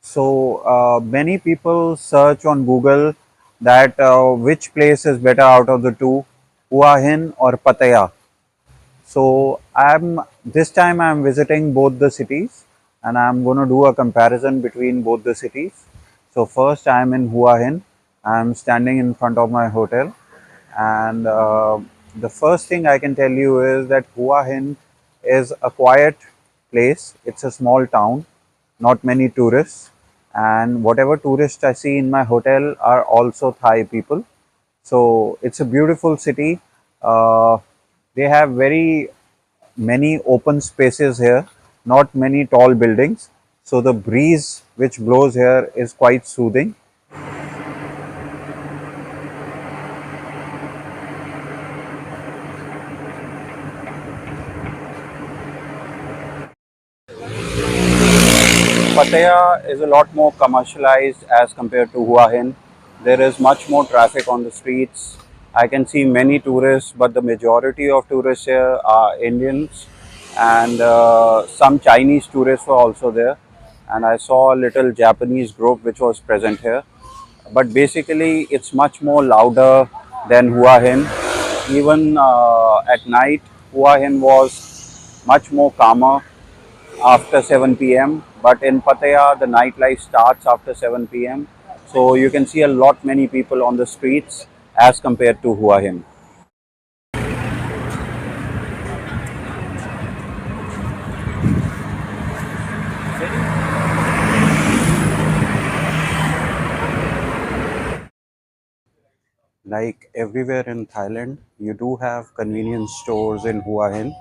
So many people search on Google that which place is better out of the two, Hua Hin or Pattaya. So I'm this time I'm visiting both the cities and I'm going to do a comparison between both the cities. So first I'm in Hua Hin. I'm standing in front of my hotel, and the first thing I can tell you is that Hua Hin is a quiet place. It's a small town, not many tourists, and whatever tourists I see in my hotel are also Thai people. So it's a beautiful city. They have very many open spaces here, not many tall buildings. So the breeze which blows here is quite soothing. Pattaya is a lot more commercialized as compared to Hua Hin. There is much more traffic on the streets. I can see many tourists, but the majority of tourists here are Indians, and some Chinese tourists were also there. And I saw a little Japanese group which was present here. But basically, it's much more louder than Hua Hin. Even at night, Hua Hin was much more calmer after 7 p.m. But in Pattaya, the nightlife starts after 7 p.m. So you can see a lot many people on the streets as compared to Hua Hin. Like everywhere in Thailand, you do have convenience stores in Hua Hin,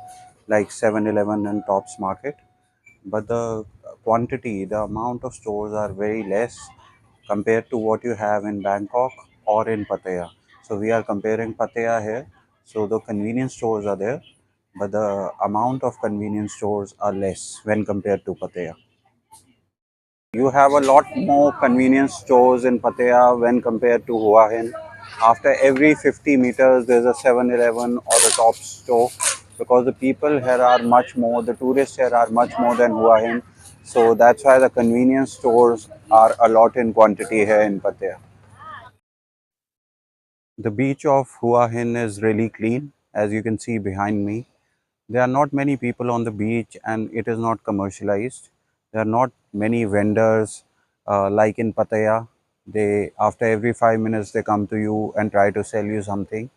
like 7-Eleven and Tops Market. But the quantity, the amount of stores are very less compared to what you have in Bangkok or in Pattaya. So we are comparing Pattaya here. So the convenience stores are there, but the amount of convenience stores are less when compared to Pattaya. You have a lot more convenience stores in Pattaya when compared to Hua Hin. After every 50 meters, there's a 7-Eleven or a top store, because the people here are much more, the tourists here are much more than Hua Hin. So that's why the convenience stores are a lot in quantity here in Pattaya. The beach of Hua Hin is really clean, as you can see behind me. There are not many people on the beach and it is not commercialized. There are not many vendors like in Pattaya. They, after every 5 minutes, they come to you and try to sell you something.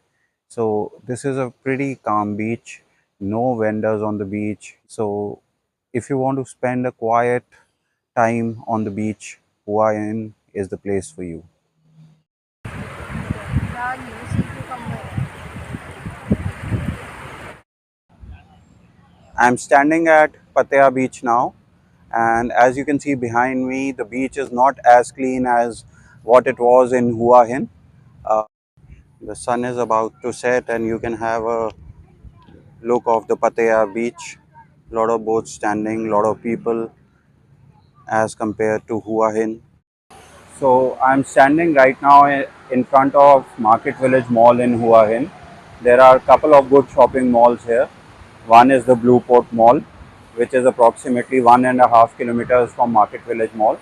So this is a pretty calm beach, no vendors on the beach. So if you want to spend a quiet time on the beach, Hua Hin is the place for you. I'm standing at Pattaya beach now, and as you can see behind me, the beach is not as clean as what it was in Hua Hin. Uh, the sun is about to set and you can have a look of the Pattaya beach. Lot of boats standing, lot of people as compared to Hua Hin. So I'm standing right now in front of Market Village Mall in Hua Hin. There are a couple of good shopping malls here. One is the Blue Port Mall, which is approximately 1.5 kilometers from Market Village Mall,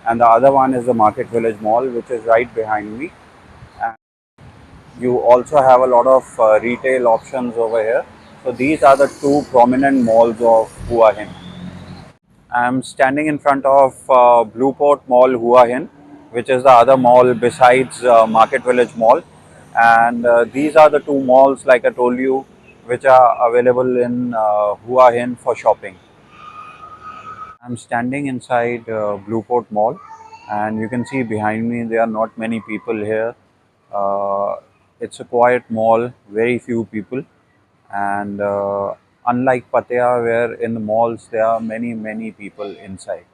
and the other one is the Market Village Mall, which is right behind me. And you also have a lot of retail options over here. So these are the two prominent malls of Hua Hin. I'm standing in front of Blueport Mall Hua Hin, which is the other mall besides Market Village Mall. And these are the two malls, like I told you, which are available in Hua Hin for shopping. I'm standing inside Blueport Mall, and you can see behind me there are not many people here. Uh, it's a quiet mall, very few people, and unlike Pattaya, where in the malls there are many people inside.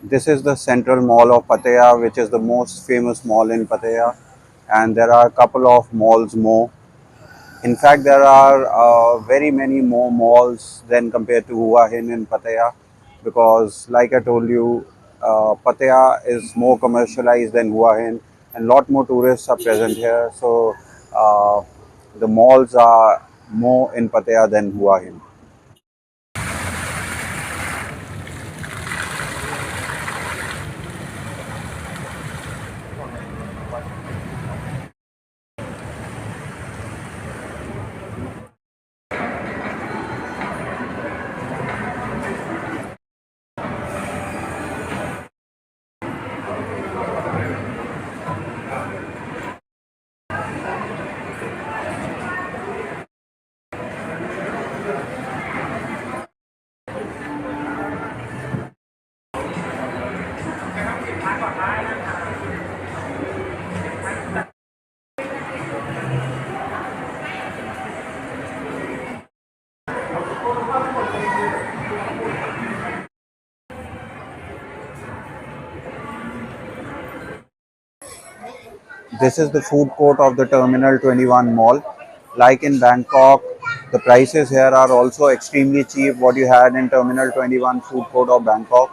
This is the central mall of Pattaya, which is the most famous mall in Pattaya, and there are a couple of malls more. In fact, there are very many more malls than compared to Hua Hin in Pattaya, because, like I told you, Pattaya is more commercialized than Hua Hin, and lot more tourists are present here. So uh, the malls are more in Pattaya than Hua Hin. This is the food court of the Terminal 21 mall. Like in Bangkok, the prices here are also extremely cheap. What you had in Terminal 21 food court of Bangkok,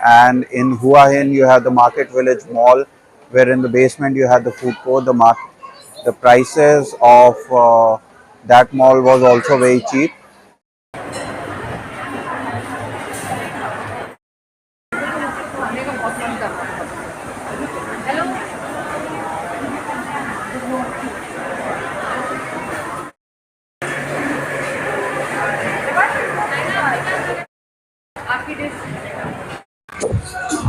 and in Hua Hin you have the Market Village Mall, where in the basement you had the food court. The prices of that mall was also very cheap.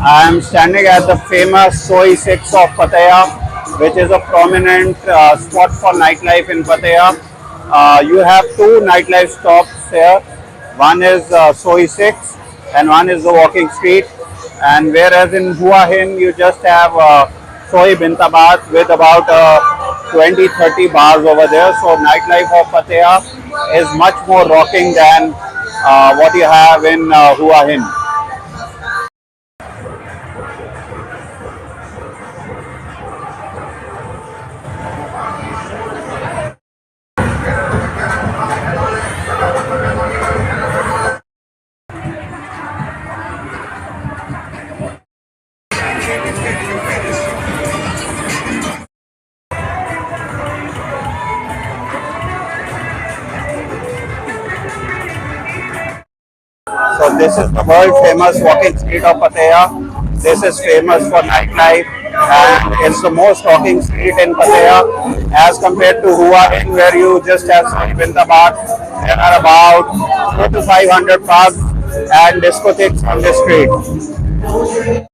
I am standing at the famous Soy 6 of Pattaya, which is a prominent spot for nightlife in Pattaya. You have two nightlife stops here. One is Soy 6 and one is the walking street. And whereas in Hua Hin you just have Soy bintabaht with about 20-30 bars over there. So nightlife of Pattaya is much more rocking than what you have in Hua Hin. So this is the world famous walking street of Pattaya. This is famous for nightlife and it's the most walking street in Pattaya as compared to Hua Hin where you just have bintabaht. There are about 4 to 500 pubs and discotheques on this street.